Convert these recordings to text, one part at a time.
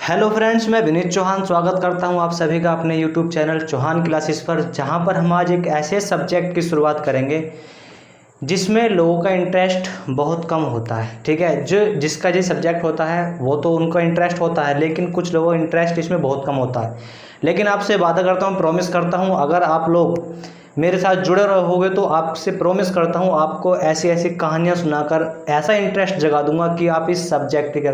Hello friends, मैं विनीत चौहान स्वागत करता हूं आप सभी का अपने यूट्यूब चैनल चौहान क्लासेस पर, जहां पर हम आज एक ऐसे सब्जेक्ट की शुरुआत करेंगे जिसमें लोगों का इंटरेस्ट बहुत कम होता है। ठीक है, जिसका जो सब्जेक्ट होता है वो तो उनका इंटरेस्ट होता है, लेकिन कुछ लोगों का इंटरेस्ट इसमें बहुत कम होता है। लेकिन आपसे वादा करता हूँ, प्रॉमिस करता हूँ, अगर आप लोग मेरे साथ जुड़े रहोगे तो आपसे प्रॉमिस करता हूँ आपको ऐसी ऐसी कहानियाँ सुनाकर ऐसा इंटरेस्ट जगा दूंगा कि आप इस सब्जेक्ट के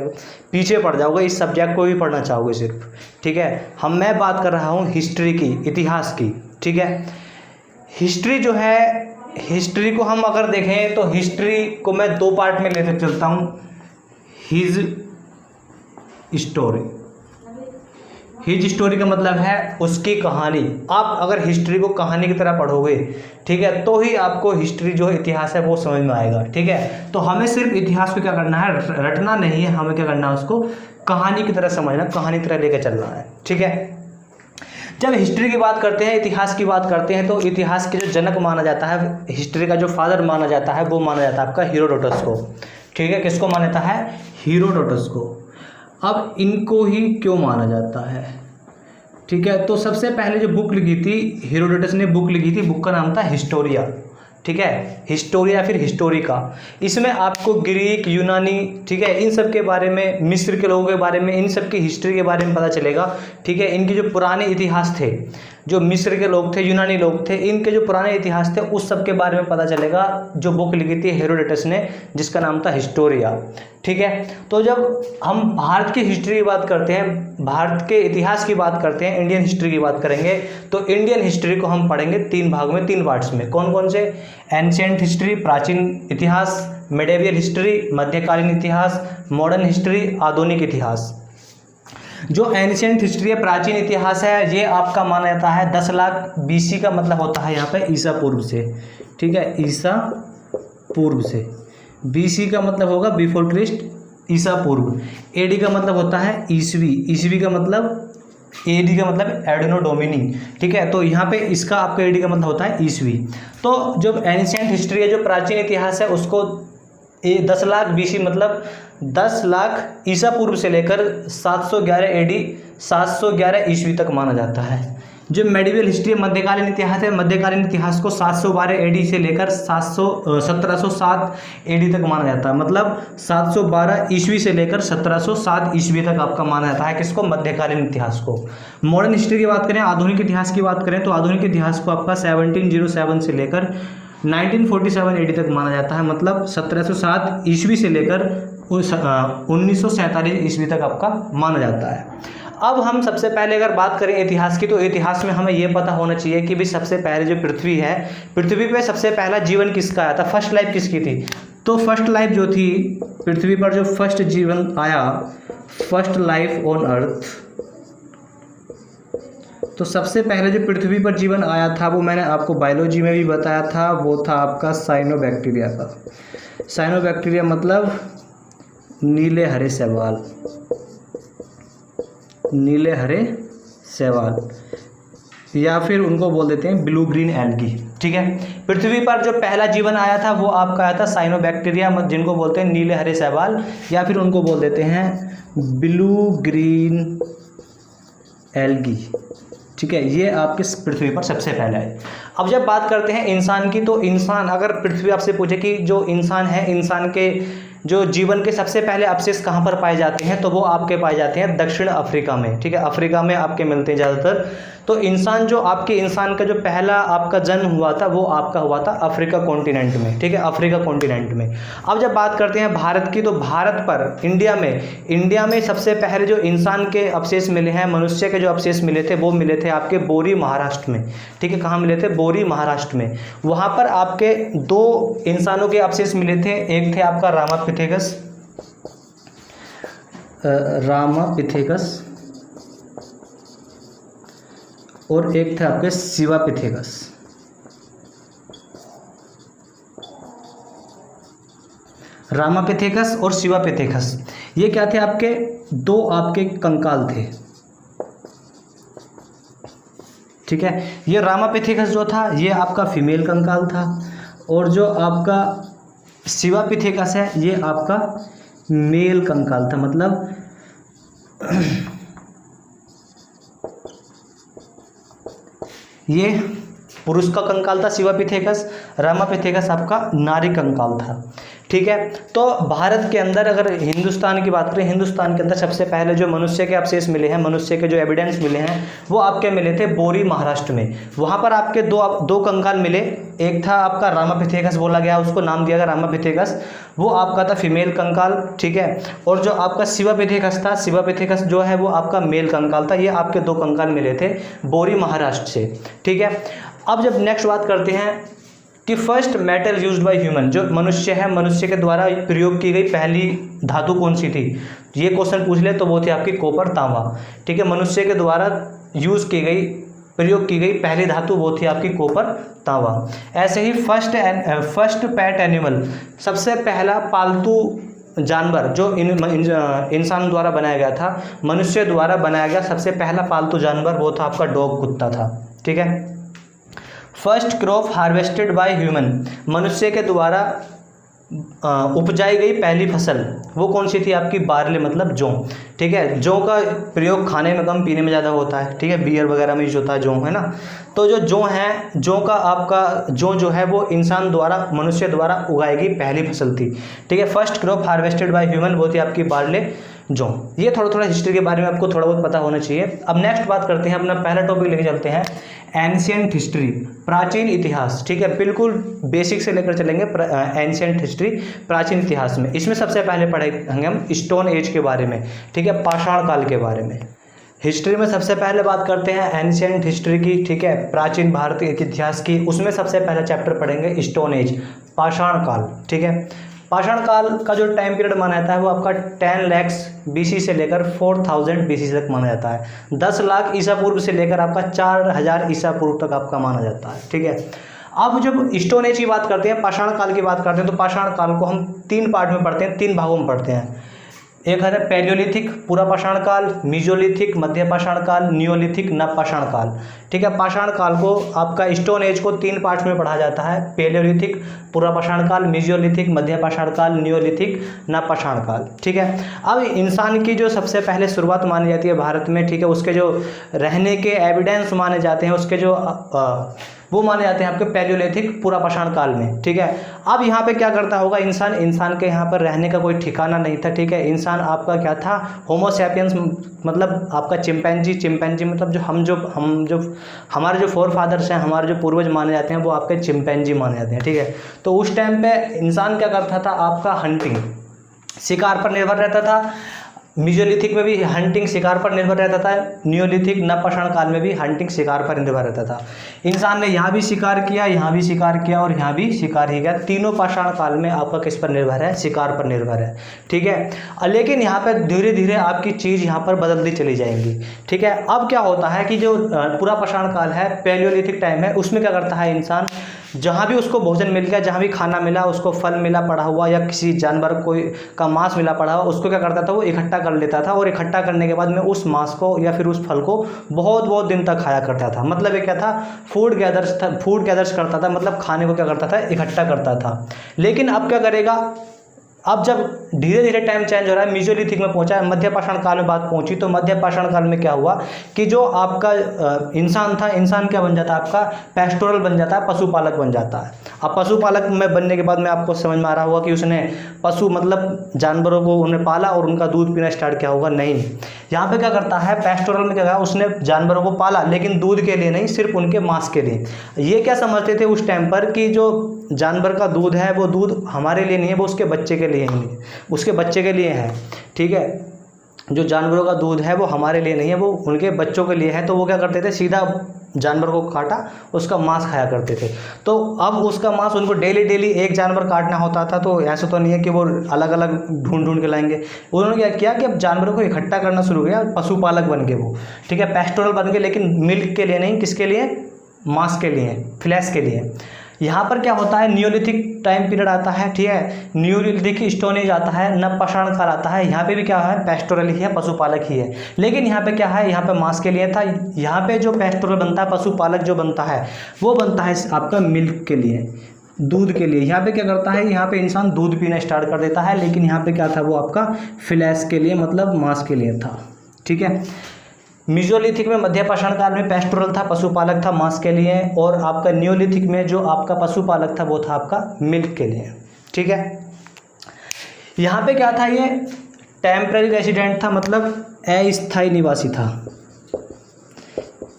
पीछे पड़ जाओगे, इस सब्जेक्ट को भी पढ़ना चाहोगे सिर्फ। ठीक है, मैं बात कर रहा हूँ हिस्ट्री की, इतिहास की। ठीक है, हिस्ट्री जो है, हिस्ट्री को हम अगर देखें तो हिस्ट्री को मैं दो पार्ट में लेते चलता हूँ। हिज स्टोरी, हिज स्टोरी का मतलब है उसकी कहानी। आप अगर हिस्ट्री को कहानी की तरह पढ़ोगे, ठीक है, तो ही आपको हिस्ट्री जो इतिहास है वो समझ में आएगा। ठीक है, तो हमें सिर्फ इतिहास को क्या करना है, रटना नहीं है, हमें क्या करना है, उसको कहानी की तरह समझना, कहानी की तरह लेकर चलना है। ठीक है, जब हिस्ट्री की बात करते हैं, इतिहास की बात करते हैं, तो इतिहास के जो जनक माना जाता है, हिस्ट्री का जो फादर माना जाता है, वो माना जाता है आपका हीरोडोटस को। ठीक है, किसको माना जाता है, हीरोडोटस को। अब इनको ही क्यों माना जाता है, ठीक है, तो सबसे पहले जो बुक लिखी थी, हीरोडोटस ने बुक लिखी थी, बुक का नाम था हिस्टोरिया। ठीक है, हिस्टोरिया फिर हिस्टोरिका। इसमें आपको ग्रीक, यूनानी, ठीक है, इन सब के बारे में, मिस्र के लोगों के बारे में, इन सब की हिस्ट्री के बारे में पता चलेगा। ठीक है, इनके जो पुराने इतिहास थे, जो मिस्र के लोग थे, यूनानी लोग थे, इनके जो पुराने इतिहास थे उस सब के बारे में पता चलेगा, जो बुक लिखी थी हेरोडोटस ने, जिसका नाम था हिस्टोरिया। ठीक है, तो जब हम भारत की हिस्ट्री की बात करते हैं, भारत के इतिहास की बात करते हैं, इंडियन हिस्ट्री की बात करेंगे, तो इंडियन हिस्ट्री को हम पढ़ेंगे तीन भाग में, तीन पार्ट्स में। कौन कौन से, एंशिएंट हिस्ट्री, प्राचीन इतिहास, मिडेवियल हिस्ट्री, मध्यकालीन इतिहास, मॉडर्न हिस्ट्री, आधुनिक इतिहास। जो एंशिएंट हिस्ट्री है, प्राचीन इतिहास है, ये आपका माना जाता है 10 लाख BC का मतलब होता है यहाँ पे ईसा पूर्व से। ठीक है, ईसा पूर्व से। BC का मतलब होगा बिफोर क्रिस्ट, ईसा पूर्व। AD का मतलब होता है ईसवी, ईसवी का मतलब, AD का मतलब एडनो डोमिनी। ठीक है, तो यहाँ पे इसका आपका AD का मतलब होता है ईसवी। तो जो एंशिएंट हिस्ट्री है, जो प्राचीन इतिहास है, उसको 10 लाख BC मतलब 10 लाख ईसा पूर्व से लेकर 711 AD, 711 ईस्वी तक माना जाता है। जो मेडिवल हिस्ट्री, मध्यकालीन इतिहास है, मध्यकालीन इतिहास को 712 AD से लेकर 1707 AD तक माना जाता है। मतलब 712 ईस्वी से लेकर 1707 ईस्वी तक आपका माना जाता है किसको, मध्यकालीन इतिहास को। मॉडर्न हिस्ट्री की बात करें, आधुनिक इतिहास की बात करें, तो आधुनिक इतिहास को आपका 1707 से लेकर 1947 AD तक माना जाता है। मतलब 1707 ईस्वी से लेकर 1947 ईस्वी तक आपका माना जाता है। अब हम सबसे पहले अगर बात करें इतिहास की, तो इतिहास में हमें यह पता होना चाहिए कि भी सबसे पहले जो पृथ्वी है, पृथ्वी पे सबसे पहला जीवन किसका आया था, फर्स्ट लाइफ किसकी थी। तो फर्स्ट लाइफ जो थी पृथ्वी पर, जो फर्स्ट जीवन आया, फर्स्ट लाइफ ऑन अर्थ, तो सबसे पहले जो पृथ्वी पर जीवन आया था वो मैंने आपको बायोलॉजी में भी बताया था, वो था आपका साइनोबैक्टीरिया का। साइनोबैक्टीरिया मतलब नीले हरे शैवाल, नीले हरे शैवाल, या फिर उनको बोल देते हैं ब्लू ग्रीन एल्गी। ठीक है, पृथ्वी पर जो पहला जीवन आया था वो आपका आया था साइनोबैक्टीरिया, जिनको बोलते हैं नीले हरे शैवाल, या फिर उनको बोल देते हैं ब्लू ग्रीन एल्गी। ठीक है, ये आपके पृथ्वी पर सबसे पहले है। अब जब बात करते हैं इंसान की, तो इंसान, अगर पृथ्वी आपसे पूछे कि जो इंसान है, इंसान के जो जीवन के सबसे पहले अवशेष कहाँ पर पाए जाते हैं, तो वो आपके पाए जाते हैं दक्षिण अफ्रीका में। ठीक है, अफ्रीका में आपके मिलते हैं ज़्यादातर। तो इंसान जो आपके, इंसान का जो पहला आपका जन्म हुआ था वो आपका हुआ था अफ्रीका कॉन्टिनेंट में। ठीक है, अफ्रीका कॉन्टिनेंट में। अब जब बात करते हैं भारत की, तो भारत पर, इंडिया में सबसे पहले जो इंसान के अवशेष मिले हैं, मनुष्य के जो अवशेष मिले थे, वो मिले थे आपके बोरी महाराष्ट्र में। ठीक है, कहाँ मिले थे, बोरी महाराष्ट्र में। वहाँ पर आपके दो इंसानों के अवशेष मिले थे, एक थे आपका रामापिथेकस और एक थे आपके शिवापिथेकस। रामापिथेकस और शिवापिथेकस, ये क्या थे, आपके दो आपके कंकाल थे। ठीक है, ये रामापिथेकस जो था ये आपका फीमेल कंकाल था, और जो आपका शिवापिथेकस है ये आपका मेल कंकाल था। मतलब ये पुरुष का कंकाल था शिवापिथेकस, रामापिथेकस आपका नारी कंकाल था। ठीक है, तो भारत के अंदर अगर हिंदुस्तान की बात करें, हिंदुस्तान के अंदर सबसे पहले जो मनुष्य के अवशेष मिले हैं, मनुष्य के जो एविडेंस मिले हैं वो आपके मिले थे बोरी महाराष्ट्र में। वहाँ पर आपके दो कंकाल मिले, एक था आपका रामापिथेकस बोला गया, उसको नाम दिया गया रामापिथेकस, वो आपका था फीमेल कंकाल। ठीक है, और जो आपका शिवापिथेकस था, शिवापिथेकस जो है वो आपका मेल कंकाल था। ये आपके दो कंकाल मिले थे बोरी महाराष्ट्र से। ठीक है, अब जब नेक्स्ट बात करते हैं कि first metal used by human, जो मनुष्य है, मनुष्य के द्वारा प्रयोग की गई पहली धातु कौन सी थी, ये क्वेश्चन पूछ ले तो वो थी आपकी कॉपर, तांबा। ठीक है, मनुष्य के द्वारा यूज़ की गई, प्रयोग की गई पहली धातु वो थी आपकी कॉपर, तांबा। ऐसे ही फर्स्ट पेट एनिमल, सबसे पहला पालतू जानवर जो इंसान द्वारा बनाया गया था, मनुष्य द्वारा बनाया गया सबसे पहला पालतू जानवर वो था आपका डॉग, कुत्ता था। ठीक है, first crop harvested by human, मनुष्य के द्वारा उपजाई गई पहली फसल वो कौन सी थी आपकी बार्ले, मतलब जौ। ठीक है, जौ का प्रयोग खाने में कम, पीने में ज़्यादा होता है। ठीक है, बियर वगैरह में यूज होता है जौ, है ना। तो जो जौ है, जौ का आपका जौ जो है वो इंसान द्वारा, मनुष्य द्वारा उगाई गई पहली फसल थी। ठीक है, first crop harvested by human वो थी आपकी बार्ले, जौ। ये थोड़ा हिस्ट्री के बारे में आपको थोड़ा बहुत पता होना चाहिए। अब नेक्स्ट बात करते हैं, अपना पहला टॉपिक लेके चलते हैं एंशिएंट हिस्ट्री, प्राचीन इतिहास। ठीक है, बिल्कुल बेसिक से लेकर चलेंगे एंशिएंट हिस्ट्री, प्राचीन इतिहास में। इसमें सबसे पहले पढ़ेंगे हम स्टोन एज के बारे में। ठीक है, पाषाण काल के बारे में। हिस्ट्री में सबसे पहले बात करते हैं एंशिएंट हिस्ट्री की। ठीक है, प्राचीन भारतीय इतिहास की, उसमें सबसे पहला चैप्टर पढ़ेंगे स्टोन एज, पाषाण काल। ठीक है, पाषाण काल का जो टाइम पीरियड माना जाता है वो आपका 10 लाख BC से लेकर 4000 BC तक माना जाता है। 10 लाख ईसा पूर्व से लेकर आपका 4000 ईसा पूर्व तक आपका माना जाता है। ठीक है, अब जब स्टोन एज की बात करते हैं, पाषाण काल की बात करते हैं, तो पाषाण काल को हम 3 पार्ट में पढ़ते हैं, 3 भागों में पढ़ते हैं। एक है पैलियोलिथिक पूरा पाषाण काल, मीजोलिथिक मध्य पाषाण काल, नियोलिथिक नव पाषाण काल। ठीक है, पाषाण काल को आपका स्टोन एज को 3 पार्ट्स में पढ़ा जाता है, पैलियोलिथिक पूरा पाषाण काल, मीजोलिथिक मध्य पाषाण काल, नियोलिथिक नव पाषाण काल। ठीक है, अब इंसान की जो सबसे पहले शुरुआत मानी जाती है भारत में, ठीक है, उसके जो रहने के एविडेंस माने जाते हैं, उसके जो वो माने जाते हैं आपके पैलियोलिथिक पूरा पाषाण काल में। ठीक है, अब यहाँ पे क्या करता होगा इंसान के यहाँ पर रहने का कोई ठिकाना नहीं था। ठीक है, इंसान आपका क्या था, होमो सैपियंस, मतलब आपका चिंपैंजी मतलब जो हमारे जो फोर फादर्स हैं, हमारे जो पूर्वज माने जाते हैं वो आपके चिंपैंजी माने जाते हैं। ठीक है, तो उस टाइम पे इंसान क्या करता था, आपका हंटिंग, शिकार पर निर्भर रहता था। मीजोलिथिक में भी हंटिंग शिकार पर निर्भर रहता था, नियोलिथिक नवपाषाण काल में भी हंटिंग शिकार पर निर्भर रहता था। इंसान ने यहाँ भी शिकार किया, यहाँ भी शिकार किया और यहाँ भी शिकार ही किया। तीनों पाषाण काल में आपका किस पर निर्भर है, शिकार पर निर्भर है। ठीक है, लेकिन यहाँ पे धीरे धीरे आपकी चीज़ यहाँ पर बदलती चली जाएंगी। ठीक है, अब क्या होता है कि जो पूरा पाषाण काल है, पैलियोलिथिक टाइम है, उसमें क्या करता है इंसान, जहाँ भी उसको भोजन मिल गया, जहाँ भी खाना मिला, उसको फल मिला पड़ा हुआ या किसी जानवर का मांस मिला पड़ा हुआ, उसको क्या करता था, वो इकट्ठा कर लेता था और इकट्ठा करने के बाद में उस मांस को या फिर उस फल को बहुत दिन तक खाया करता था। मतलब ये क्या था, फूड गैदर्स करता था, मतलब खाने को क्या करता था, इकट्ठा करता था। लेकिन अब क्या करेगा, अब जब धीरे धीरे टाइम चेंज हो रहा है, मीजोलिथिक में पहुंचा, मध्य पाषाण काल में बात पहुंची, तो मध्य पाषाण काल में क्या हुआ कि जो आपका इंसान था, इंसान क्या बन जाता है, आपका पेस्टोरल बन जाता है, पशुपालक बन जाता है। अब पशुपालक में बनने के बाद में आपको समझ में आ रहा होगा कि उसने पशु मतलब जानवरों को उन्हें पाला और उनका दूध पीना स्टार्ट किया होगा। नहीं, यहाँ पे क्या करता है, पेस्टोरल में क्या कहा, उसने जानवरों को पाला लेकिन दूध के लिए नहीं, सिर्फ उनके मांस के लिए। ये क्या समझते थे उस टाइम पर कि जो जानवर का दूध है वो दूध हमारे लिए नहीं है, वो उसके बच्चे के लिए ही, उसके बच्चे के लिए है। ठीक है, जो जानवरों का दूध है वो हमारे लिए नहीं है, वो उनके बच्चों के लिए है। तो वो क्या करते थे, सीधा जानवर को काटा, उसका मांस खाया करते थे। तो अब उसका मांस उनको डेली एक जानवर काटना होता था, तो ऐसा तो नहीं है कि वो अलग अलग ढूंढ के लाएंगे। उन्होंने क्या किया कि अब जानवरों को इकट्ठा करना शुरू किया, पशुपालक बन गए वो। ठीक है, पेस्टोरल बन गए, लेकिन मिल्क के लिए नहीं, किसके लिए, मांस के लिए, फ्लैश के लिए। यहाँ पर क्या होता है, नियोलिथिक टाइम पीरियड आता है। ठीक है, नियोलिथिक स्टोन एज आता है, नवपाषाण काल आता है। यहाँ पे भी क्या है, पेस्टोरल ही है, पशुपालक ही है। लेकिन यहाँ पे क्या है, यहाँ पे मांस के लिए था। यहाँ पे जो पेस्टोरल बनता है, पशुपालक जो बनता है, वो बनता है आपका मिल्क के लिए, दूध के लिए। यहाँ पे क्या करता है, यहाँ पे इंसान दूध पीना स्टार्ट कर देता है, लेकिन यहाँ पे क्या था, वो आपका फ्लैश के लिए, मतलब मांस के लिए था। ठीक है, मीजोलिथिक में मध्यपाषाण काल में पेस्टोरल था, पशुपालक था मांस के लिए, और आपका न्योलिथिक में जो आपका पशुपालक था वो था आपका मिल्क के लिए। ठीक है, यहाँ पे क्या था, ये टेम्पररी रेसिडेंट था, मतलब अस्थायी निवासी था,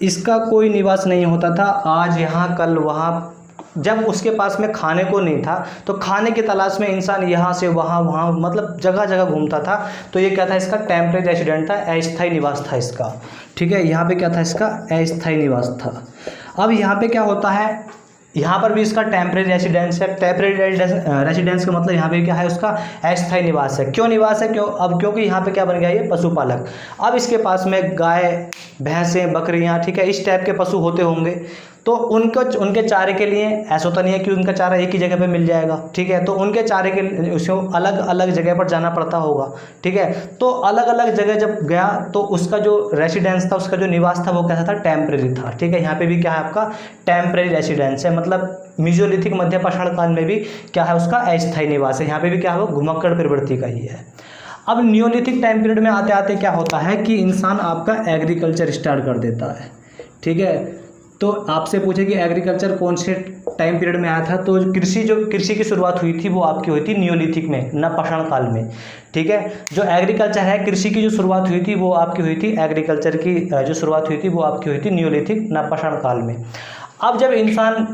इसका कोई निवास नहीं होता था, आज यहाँ कल वहाँ। जब उसके पास में खाने को नहीं था तो खाने की तलाश में इंसान यहाँ से वहाँ वहाँ मतलब जगह जगह घूमता था, तो ये क्या था, इसका टेम्परेरी रेसिडेंट था, अस्थायी निवास था इसका। ठीक है, यहाँ पे क्या था, इसका अस्थायी निवास था। अब यहाँ पे क्या होता है, यहाँ पर भी इसका टेम्परेरी रेसिडेंस है। टेम्परेरी रेसिडेंस का मतलब यहाँ पे क्या है, उसका अस्थायी निवास है। क्यों निवास है, क्यों, अब क्योंकि यहाँ पे क्या बन गया, ये पशुपालक। अब इसके पास में गाय, भैंसें, बकरियाँ, ठीक है, इस टाइप के पशु होते होंगे, तो उनके चारे के लिए ऐसा तो नहीं है कि उनका चारा एक ही जगह पे मिल जाएगा। ठीक है, तो उनके चारे के लिए उसको अलग अलग जगह पर जाना पड़ता होगा। ठीक है, तो अलग अलग जगह जब गया तो उसका जो रेसिडेंस था, उसका जो निवास था वो कैसा था, टेम्परेरी था। ठीक है, यहाँ पे भी क्या है, आपका टेम्परेरी रेसिडेंस है, मतलब मीजोलिथिक मध्यपाषाण काल में भी क्या है, उसका अस्थायी निवास है। यहाँ पे भी क्या है, वो घुमक्कड़ प्रवृत्ति का ही है। अब न्योलिथिक टाइम पीरियड में आते आते क्या होता है कि इंसान आपका एग्रीकल्चर स्टार्ट कर देता है। ठीक है, तो आपसे पूछे कि एग्रीकल्चर कौन से टाइम पीरियड में आया था, तो कृषि की शुरुआत हुई थी वो आपकी हुई थी न्योलिथिक में, नवपाषाण काल में। ठीक है, जो एग्रीकल्चर है, कृषि की जो शुरुआत हुई थी वो आपकी हुई थी, एग्रीकल्चर की जो शुरुआत हुई थी वो आपकी हुई थी न्योलिथिक, नवपाषाण काल में। अब जब इंसान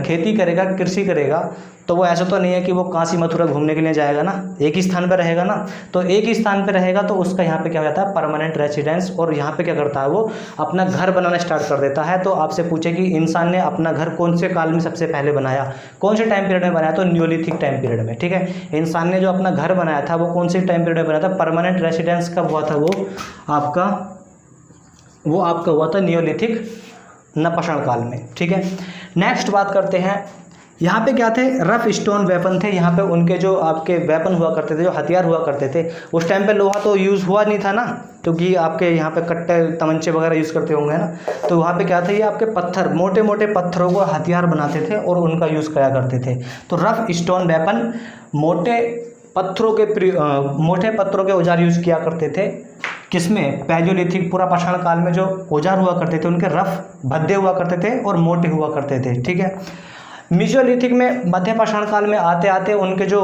खेती करेगा, कृषि करेगा, तो वो ऐसा तो नहीं है कि वो काशी मथुरा घूमने के लिए जाएगा ना, एक ही स्थान पर रहेगा ना, तो एक ही स्थान पर रहेगा तो उसका यहाँ पे क्या हो जाता है, परमानेंट रेसिडेंस। और यहाँ पे क्या करता है, वो अपना घर बनाना स्टार्ट कर देता है। तो आपसे पूछे कि इंसान ने अपना घर कौन से काल में सबसे पहले बनाया, कौन से टाइम पीरियड में बनाया, तो न्योलिथिक टाइम पीरियड में। ठीक है, इंसान ने जो अपना घर बनाया था वो कौन से टाइम पीरियड में बनाया था, परमानेंट रेसिडेंस कब हुआ था, वो आपका हुआ था न्योलिथिक, नवपाषाण काल में। ठीक है, नेक्स्ट बात करते हैं, यहाँ पे क्या थे, रफ स्टोन वेपन थे। यहाँ पे उनके जो आपके वेपन हुआ करते थे, जो हथियार हुआ करते थे, उस टाइम पे लोहा तो यूज़ हुआ नहीं था ना, क्योंकि आपके यहाँ पे कट्टे, तमंचे वगैरह यूज़ करते होंगे ना, तो वहाँ पे क्या था, ये आपके पत्थर, मोटे मोटे पत्थरों को हथियार बनाते थे और उनका यूज़ किया करते थे। तो रफ स्टोन वेपन, मोटे पत्थरों के औजार यूज़ किया करते थे। किसमें, पैलियोलिथिक, पुरापाषाण काल में जो औजार हुआ करते थे उनके रफ, भद्दे हुआ करते थे और मोटे हुआ करते थे। ठीक है, मीजोलिथिक में, मध्यपाषाण काल में आते आते उनके जो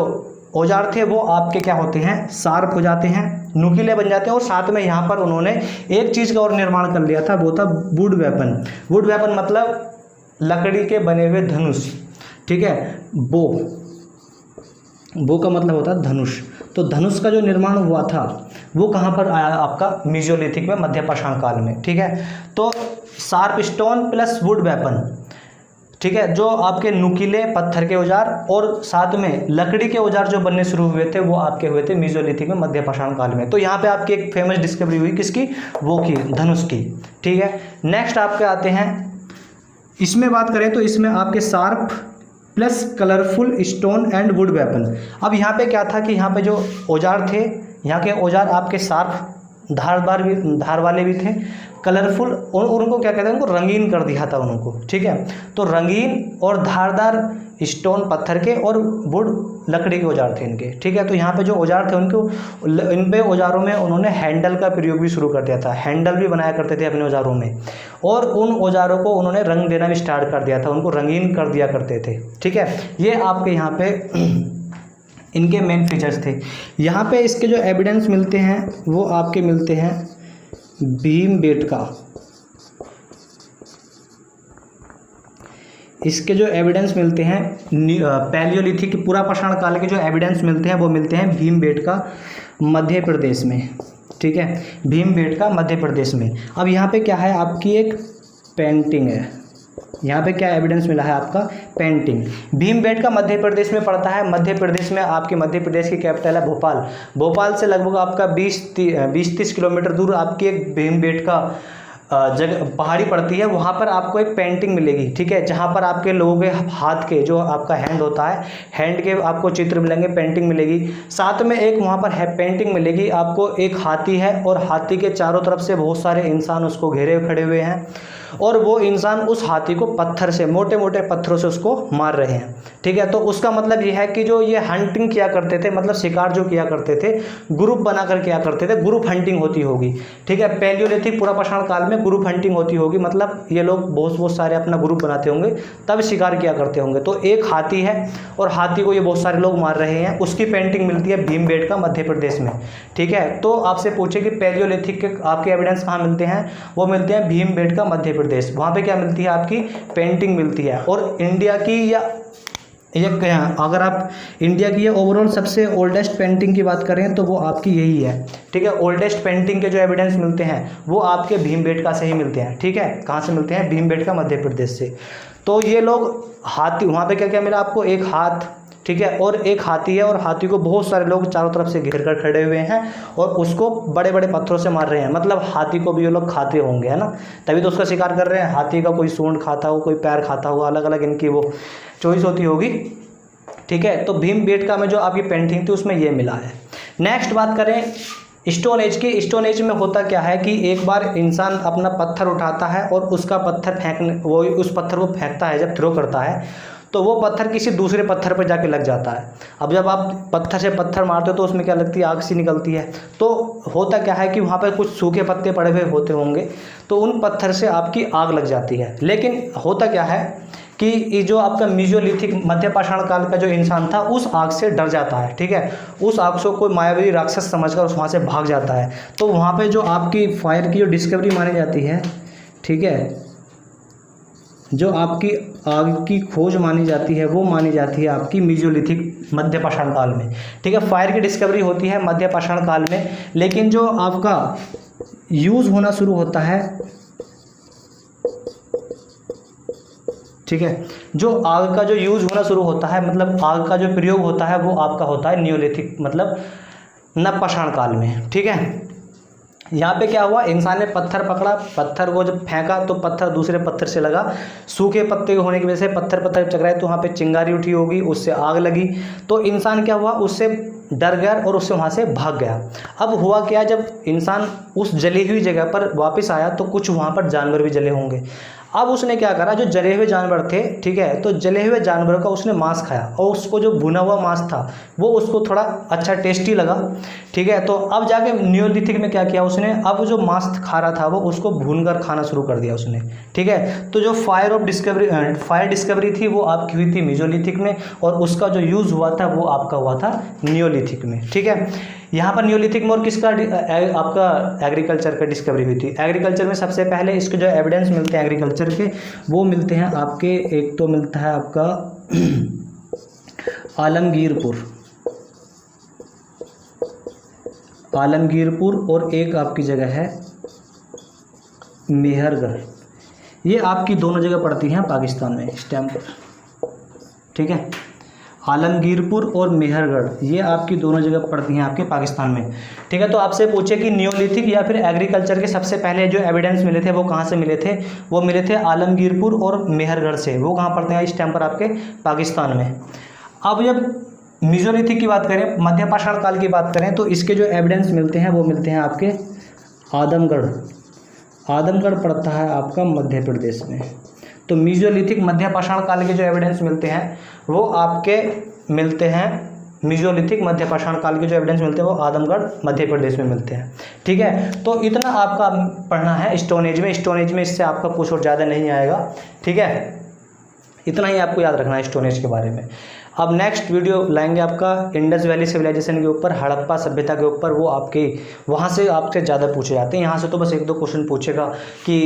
औजार थे वो आपके क्या होते हैं, शार्प हो जाते हैं, नुकीले बन जाते हैं। और साथ में यहाँ पर उन्होंने एक चीज़ का और निर्माण कर लिया था, वो था वुड वेपन। वुड वेपन मतलब लकड़ी के बने हुए धनुष। ठीक है, बो का मतलब होता है धनुष। तो धनुष का जो निर्माण हुआ था वो कहाँ पर आया, आपका मीजोलिथिक में, मध्यपाषाण काल में। ठीक है, तो sharp stone plus would weapon, ठीक है, जो आपके नुकीले पत्थर के औजार और साथ में लकड़ी के औजार जो बनने शुरू हुए थे वो आपके हुए थे मीजोलिथिक में, मध्यपाषाण काल में। तो यहाँ पे आपकी एक फेमस डिस्कवरी हुई, किसकी, वो की, धनुष की। ठीक है, नेक्स्ट आपके आते हैं, इसमें बात करें तो इसमें आपके sharp plus colourful stone and would weapon. अब यहाँ पे क्या था कि यहाँ पे जो औजार थे, यहाँ के औजार आपके शार्प, धार वाले भी थे, कलरफुल, और उनको क्या कहते हैं, उनको रंगीन कर दिया था उनको। ठीक है, तो रंगीन और धारदार स्टोन पत्थर के और वुड लकड़ी के औजार थे इनके। ठीक है, तो यहाँ पे जो औजार थे उनको, इन पे औजारों में उन्होंने हैंडल का प्रयोग भी शुरू कर दिया था, हैंडल भी बनाया करते थे अपने औजारों में, और उन औजारों को उन्होंने रंग देना भी स्टार्ट कर दिया था, उनको रंगीन कर दिया करते थे। ठीक है, ये आपके यहाँ पे इनके मेन फीचर्स थे। यहाँ पे इसके जो एविडेंस मिलते हैं वो आपके मिलते हैं भीमबेटका, इसके जो एविडेंस मिलते हैं पैलियोलिथिक, पुरापाषाण काल के जो एविडेंस मिलते हैं वो मिलते हैं भीमबेटका, मध्य प्रदेश में। ठीक है, भीमबेटका, मध्य प्रदेश में। अब यहाँ पे क्या है, आपकी एक पेंटिंग है, यहाँ पे क्या एविडेंस मिला है, आपका पेंटिंग। भीमबेटका मध्य प्रदेश में पड़ता है। मध्य प्रदेश में आपके, मध्य प्रदेश की कैपिटल है भोपाल। भोपाल से लगभग आपका 20-30 किलोमीटर दूर आपकी एक भीमबेटका जगह, पहाड़ी पड़ती है। वहाँ पर आपको एक पेंटिंग मिलेगी। ठीक है, जहाँ पर आपके लोगों के हाथ के, जो आपका हैंड होता है, हैंड के आपको चित्र मिलेंगे, पेंटिंग मिलेगी। साथ में एक वहाँ पर है पेंटिंग मिलेगी आपको, एक हाथी है और हाथी के चारों तरफ से बहुत सारे इंसान उसको घेरे खड़े हुए हैं। और वो इंसान उस हाथी को पत्थर से, मोटे मोटे पत्थरों से उसको मार रहे हैं। ठीक है, तो उसका मतलब ये है कि जो ये हंटिंग किया करते थे, मतलब शिकार जो किया करते थे, ग्रुप बनाकर किया करते थे, ग्रुप हंटिंग होती होगी। ठीक है, पैलियोलिथिक पुरापाषाण काल में ग्रुप हंटिंग होती होगी, मतलब ये लोग बहुत सारे अपना ग्रुप बनाते होंगे, तब शिकार किया करते होंगे। तो एक हाथी है और हाथी को ये बहुत सारे लोग मार रहे हैं, उसकी पेंटिंग मिलती है भीमबेटका मध्य प्रदेश में। ठीक है, तो आपसे पूछे कि पैलियोलिथिक के आपके एविडेंस कहाँ मिलते हैं, वो मिलते हैं भीमबेटका मध्य प्रदेश। वहाँ पे क्या मिलती है, आपकी पेंटिंग मिलती है। और इंडिया की या ये क्या, अगर आप इंडिया की या ओवरऑल सबसे ओल्डेस्ट पेंटिंग की बात करें तो वो आपकी यही है। ठीक है, ओल्डेस्ट पेंटिंग के जो एविडेंस मिलते हैं वो आपके भीमबेटका से ही मिलते हैं। ठीक है, कहाँ से मिलते हैं, भीमबेटका मध्य प्रदेश से। तो ये लोग हाथी, वहाँ पे क्या क्या मिला आपको, एक हाथ, ठीक है, और एक हाथी है, और हाथी को बहुत सारे लोग चारों तरफ से घेर कर खड़े हुए हैं और उसको बड़े बड़े पत्थरों से मार रहे हैं। मतलब हाथी को भी ये लोग खाते होंगे, है ना, तभी तो उसका शिकार कर रहे हैं। हाथी का कोई सूंड खाता हो, कोई पैर खाता होगा, अलग अलग इनकी वो चॉइस होती होगी। ठीक है, तो भीमबेटका में जो आपकी पेंटिंग थी उसमें ये मिला है। नेक्स्ट बात करें स्टोन एज की। स्टोन एज में होता क्या है कि एक बार इंसान अपना पत्थर उठाता है और उसका पत्थर फेंकने, वो उस पत्थर को फेंकता है, जब थ्रो करता है तो वो पत्थर किसी दूसरे पत्थर पर जाके लग जाता है। अब जब आप पत्थर से पत्थर मारते हो तो उसमें क्या लगती है, आग सी निकलती है। तो होता क्या है कि वहाँ पर कुछ सूखे पत्ते पड़े हुए होते होंगे, तो उन पत्थर से आपकी आग लग जाती है। लेकिन होता क्या है कि ये जो आपका मीजोलिथिक मध्य पाषाण काल का जो इंसान था उस आग से डर जाता है। ठीक है, उस आग को कोई मायावी राक्षस समझकर उस वहाँ से भाग जाता है। तो वहाँ पे जो आपकी फायर की जो डिस्कवरी मानी जाती है, ठीक है, जो आपकी आग की खोज मानी जाती है वो मानी जाती है आपकी मीजोलिथिक मध्य पाषाण काल में। ठीक है, फायर की डिस्कवरी होती है मध्य पाषाण काल में, लेकिन जो आपका यूज़ होना शुरू होता है, ठीक है, जो आग का जो यूज़ होना शुरू होता है, मतलब आग का जो प्रयोग होता है वो आपका होता है नियोलिथिक, मतलब नवपाषाण काल में। ठीक है, यहाँ पे क्या हुआ, इंसान ने पत्थर पकड़ा, पत्थर को जब फेंका तो पत्थर दूसरे पत्थर से लगा, सूखे पत्ते होने की वजह से पत्थर पत्थर चकराए तो वहाँ पे चिंगारी उठी होगी, उससे आग लगी। तो इंसान क्या हुआ, उससे डर गया और उससे वहाँ से भाग गया। अब हुआ क्या, जब इंसान उस जली हुई जगह पर वापस आया तो कुछ वहाँ पर जानवर भी जले होंगे। अब उसने क्या करा, जो जले हुए जानवर थे, ठीक है, तो जले हुए जानवरों का उसने मांस खाया और उसको जो भुना हुआ मांस था वो उसको थोड़ा अच्छा टेस्टी लगा। ठीक है, तो अब जाके नियोलिथिक में क्या किया उसने, अब जो मांस खा रहा था वो उसको भूनकर खाना शुरू कर दिया उसने। ठीक है, तो जो फायर डिस्कवरी थी वो आपकी हुई थी मीजोलिथिक में, और उसका जो यूज़ हुआ था वो आपका हुआ था नियोलिथिक में। ठीक है, यहाँ पर नियोलिथिक में और किसका आपका एग्रीकल्चर का डिस्कवरी हुई थी। एग्रीकल्चर में सबसे पहले इसके जो एविडेंस मिलते हैं एग्रीकल्चर के, वो मिलते हैं आपके, एक तो मिलता है आपका आलमगीरपुर और एक आपकी जगह है मेहरगढ़। ये आपकी दोनों जगह पड़ती हैं पाकिस्तान में इस टाइम पर। ठीक है, आलमगीरपुर और मेहरगढ़ ये आपकी दोनों जगह पड़ती हैं आपके पाकिस्तान में। ठीक है, तो आपसे पूछे कि नियोलिथिक या फिर एग्रीकल्चर के सबसे पहले जो एविडेंस मिले थे वो कहाँ से मिले थे, वो मिले थे आलमगीरपुर और मेहरगढ़ से। वो कहाँ पड़ते हैं इस टाइम पर आपके पाकिस्तान में। अब जब मीजोलिथिक की बात करें, मध्य पाषाण काल की बात करें, तो इसके जो एविडेंस मिलते हैं वो मिलते हैं आपके आदमगढ़ पड़ता है आपका मध्य प्रदेश में। तो मीजोलिथिक मध्य पाषाण काल के जो एविडेंस मिलते हैं वो आपके मिलते हैं, मीजोलिथिक मध्य पाषाण काल के जो एविडेंस मिलते हैं वो आदमगढ़ मध्य प्रदेश में मिलते हैं। ठीक है, तो इतना आपका पढ़ना है स्टोन एज में। स्टोन एज में इससे आपका कुछ और ज़्यादा नहीं आएगा। ठीक है, इतना ही आपको याद रखना है स्टोन एज के बारे में। अब नेक्स्ट वीडियो लाएंगे आपका इंडस वैली सिविलाइजेशन के ऊपर, हड़प्पा सभ्यता के ऊपर। वो आपके वहाँ से आपसे ज़्यादा पूछे जाते हैं, यहाँ से तो बस एक दो क्वेश्चन पूछेगा कि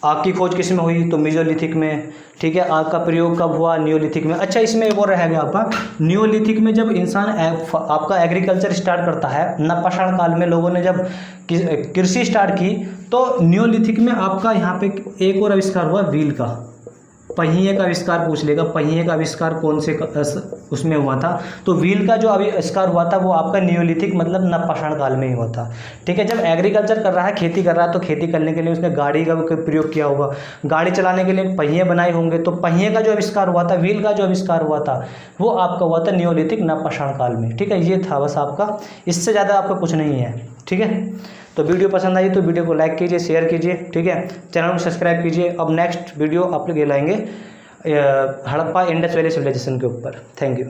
आग की खोज किस में हुई, तो मीजोलिथिक में। ठीक है, आग का प्रयोग कब हुआ, नियोलिथिक में। अच्छा, इसमें वो रहेगा आपका नियोलिथिक में जब इंसान आपका एग्रीकल्चर स्टार्ट करता है, नवपाषाण काल में लोगों ने जब कृषि स्टार्ट की, तो नियोलिथिक में आपका यहाँ पे एक और आविष्कार हुआ व्हील का, पहिए का आविष्कार पूछ लेगा, पहिए का आविष्कार कौन से उसमें हुआ था, तो व्हील का जो आविष्कार हुआ था वो आपका नियोलिथिक मतलब नवपाषाण काल में ही हुआ था। ठीक है, जब एग्रीकल्चर कर रहा है, खेती कर रहा है, तो खेती करने के लिए उसने गाड़ी का प्रयोग किया होगा, गाड़ी चलाने के लिए पहिए बनाए होंगे, तो पहिए का जो आविष्कार हुआ था, व्हील का जो आविष्कार हुआ था वो आपका हुआ था नियोलिथिक नवपाषाण काल में। ठीक है, ये था बस आपका, इससे ज़्यादा आपका कुछ नहीं है। ठीक है, तो वीडियो पसंद आई तो वीडियो को लाइक कीजिए, शेयर कीजिए, ठीक है। चैनल को सब्सक्राइब कीजिए। अब नेक्स्ट वीडियो आप लोग ये लाएंगे हड़प्पा इंडस वैली सिविलाइजेशन के ऊपर। Thank you.